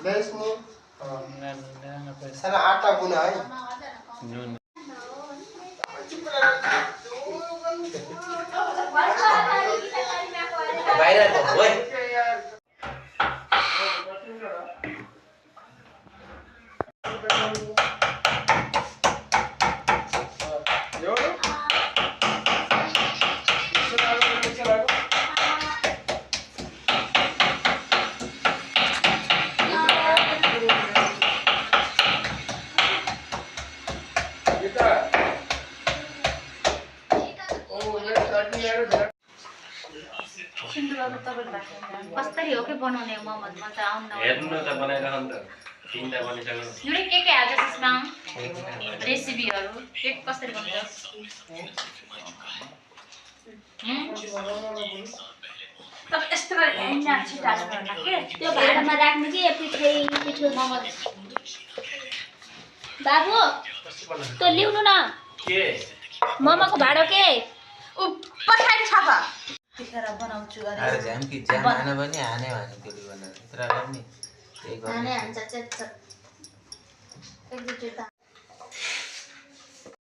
यसमा सानो आटा गुना है नुन बाहिर गयो ओइ कसरी हो के बनाउने मोमोज म त आउन हेर्नु त बनाइराख्नु त तीनटा बनिसक्यो जुरे के हाल्छ त्यसमा रेसिपीहरु के कसरी बन्छ तब यस्तो गरी हैन छिटा गर्न के त्यो भाँडामा राख्नु कि पिठो मोमोज बाबु त्यो ल्याउनु न के मोमोको भाँडो के उ पछाडी छ त तिखेर बनाउँछु गरे अरे जाम कि जाम आने पनि आने भने त्यसले बनाएर यत्र गर्ने त्यही गर्ने हान्छ एक दुईटा